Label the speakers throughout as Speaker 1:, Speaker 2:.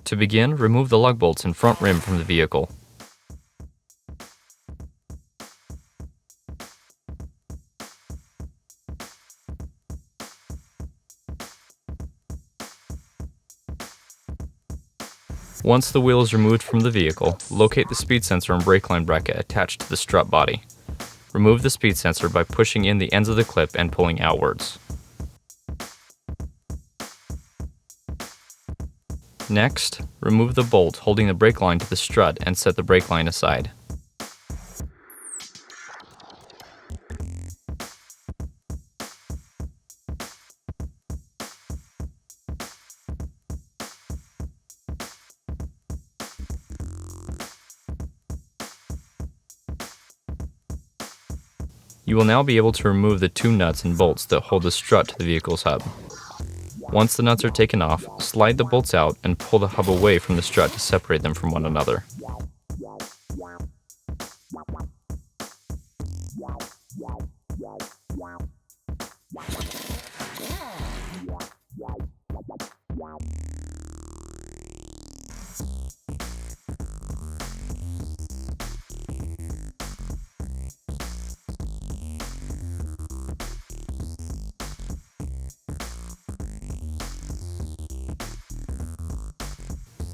Speaker 1: To begin, remove the lug bolts and front rim from the vehicle. Once the wheel is removed from the vehicle, locate the speed sensor and brake line bracket attached to the strut body. Remove the speed sensor by pushing in the ends of the clip and pulling outwards. Next, remove the bolt holding the brake line to the strut and set the brake line aside. You will now be able to remove the two nuts and bolts that hold the strut to the vehicle's hub. Once the nuts are taken off, slide the bolts out and pull the hub away from the strut to separate them from one another.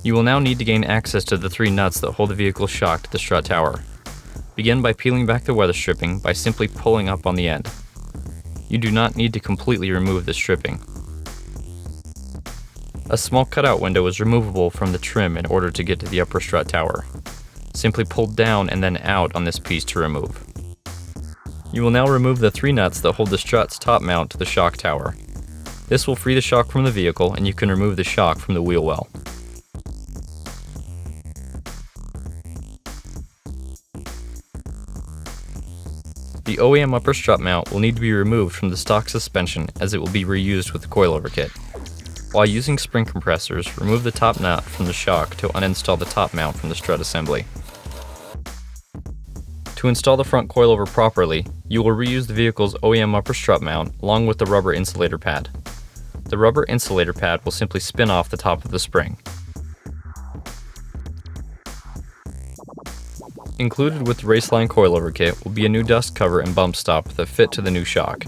Speaker 1: You will now need to gain access to the three nuts that hold the vehicle's shock to the strut tower. Begin by peeling back the weather stripping by simply pulling up on the end. You do not need to completely remove the stripping. A small cutout window is removable from the trim in order to get to the upper strut tower. Simply pull down and then out on this piece to remove. You will now remove the three nuts that hold the strut's top mount to the shock tower. This will free the shock from the vehicle and you can remove the shock from the wheel well. The OEM upper strut mount will need to be removed from the stock suspension as it will be reused with the coilover kit. While using spring compressors, remove the top nut from the shock to uninstall the top mount from the strut assembly. To install the front coilover properly, you will reuse the vehicle's OEM upper strut mount along with the rubber insulator pad. The rubber insulator pad will simply spin off the top of the spring. Included with the Raceland coilover kit will be a new dust cover and bump stop that fit to the new shock.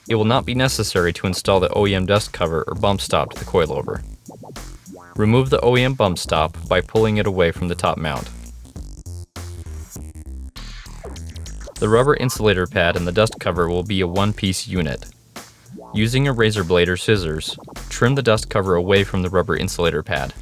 Speaker 1: It will not be necessary to install the OEM dust cover or bump stop to the coilover. Remove the OEM bump stop by pulling it away from the top mount. The rubber insulator pad and the dust cover will be a one-piece unit. Using a razor blade or scissors, trim the dust cover away from the rubber insulator pad.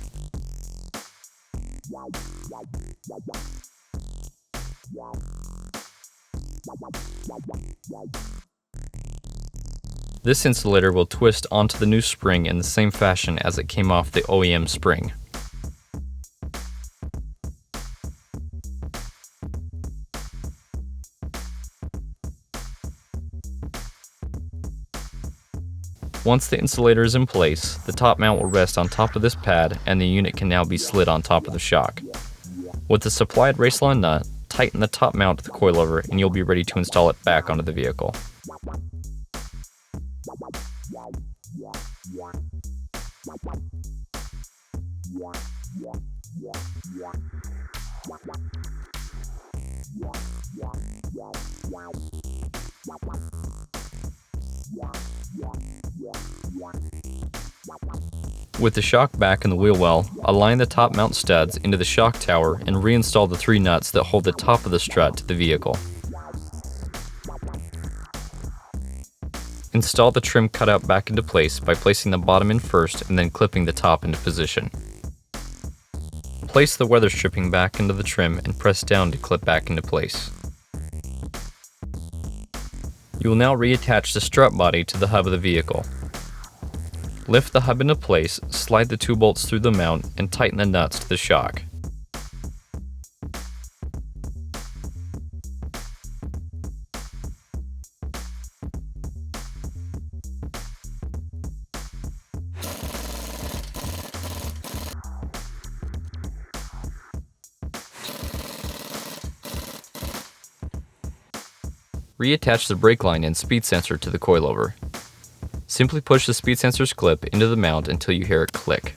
Speaker 1: This insulator will twist onto the new spring in the same fashion as it came off the OEM spring. Once the insulator is in place, the top mount will rest on top of this pad and the unit can now be slid on top of the shock. With the supplied Raceland nut, tighten the top mount to the coilover and you'll be ready to install it back onto the vehicle. With the shock back in the wheel well, align the top mount studs into the shock tower and reinstall the three nuts that hold the top of the strut to the vehicle. Install the trim cutout back into place by placing the bottom in first and then clipping the top into position. Place the weather stripping back into the trim and press down to clip back into place. You will now reattach the strut body to the hub of the vehicle. Lift the hub into place, slide the two bolts through the mount, and tighten the nuts to the shock. Reattach the brake line and speed sensor to the coilover. Simply push the speed sensor's clip into the mount until you hear it click.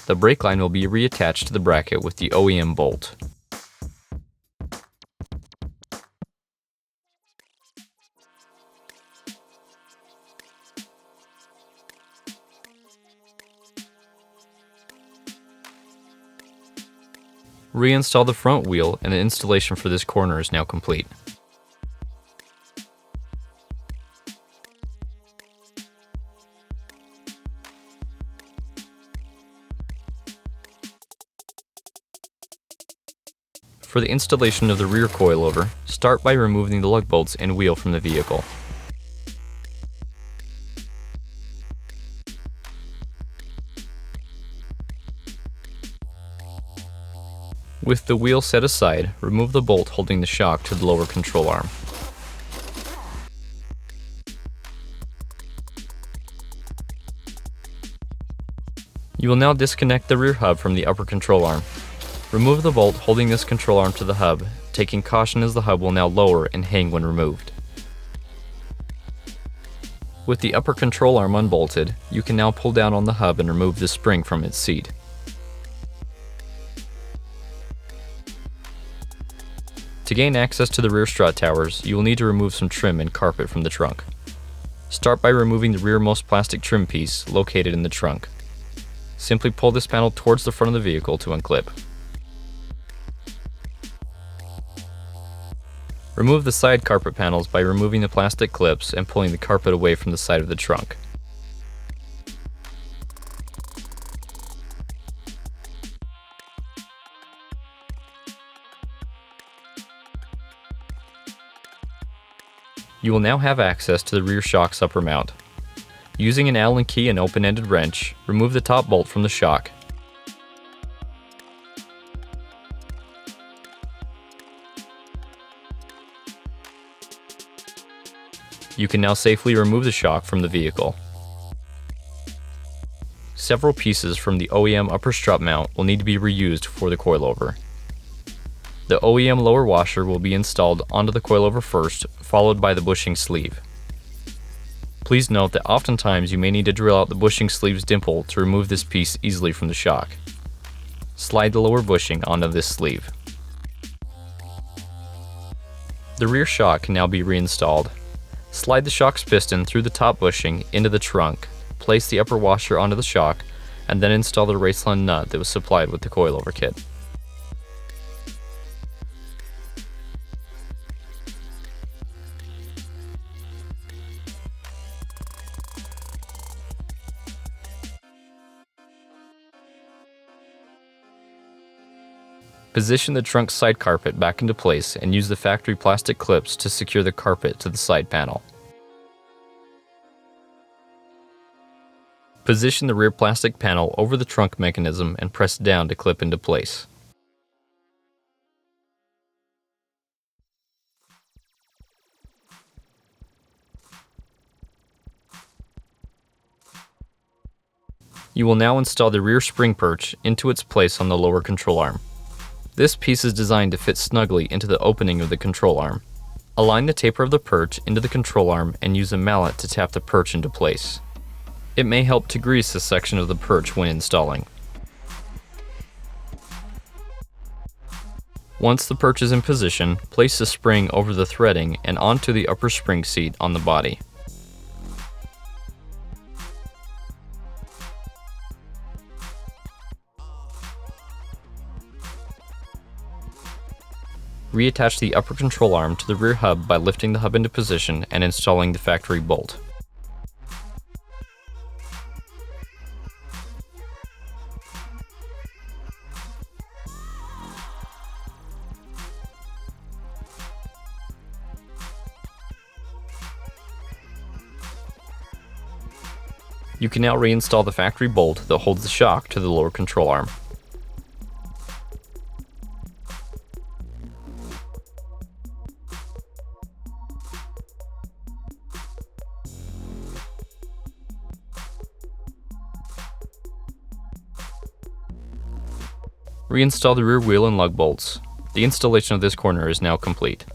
Speaker 1: The brake line will be reattached to the bracket with the OEM bolt. Reinstall the front wheel, and the installation for this corner is now complete. For the installation of the rear coilover, start by removing the lug bolts and wheel from the vehicle. With the wheel set aside, remove the bolt holding the shock to the lower control arm. You will now disconnect the rear hub from the upper control arm. Remove the bolt holding this control arm to the hub, taking caution as the hub will now lower and hang when removed. With the upper control arm unbolted, you can now pull down on the hub and remove the spring from its seat. To gain access to the rear strut towers, you will need to remove some trim and carpet from the trunk. Start by removing the rearmost plastic trim piece located in the trunk. Simply pull this panel towards the front of the vehicle to unclip. Remove the side carpet panels by removing the plastic clips and pulling the carpet away from the side of the trunk. You will now have access to the rear shock's upper mount. Using an Allen key and open-ended wrench, remove the top bolt from the shock. You can now safely remove the shock from the vehicle. Several pieces from the OEM upper strut mount will need to be reused for the coilover. The OEM lower washer will be installed onto the coilover first, followed by the bushing sleeve. Please note that oftentimes you may need to drill out the bushing sleeve's dimple to remove this piece easily from the shock. Slide the lower bushing onto this sleeve. The rear shock can now be reinstalled. Slide the shock's piston through the top bushing into the trunk, place the upper washer onto the shock, and then install the Raceland nut that was supplied with the coilover kit. Position the trunk's side carpet back into place and use the factory plastic clips to secure the carpet to the side panel. Position the rear plastic panel over the trunk mechanism and press down to clip into place. You will now install the rear spring perch into its place on the lower control arm. This piece is designed to fit snugly into the opening of the control arm. Align the taper of the perch into the control arm and use a mallet to tap the perch into place. It may help to grease this section of the perch when installing. Once the perch is in position, place the spring over the threading and onto the upper spring seat on the body. Reattach the upper control arm to the rear hub by lifting the hub into position and installing the factory bolt. You can now reinstall the factory bolt that holds the shock to the lower control arm. Reinstall the rear wheel and lug bolts. The installation of this corner is now complete.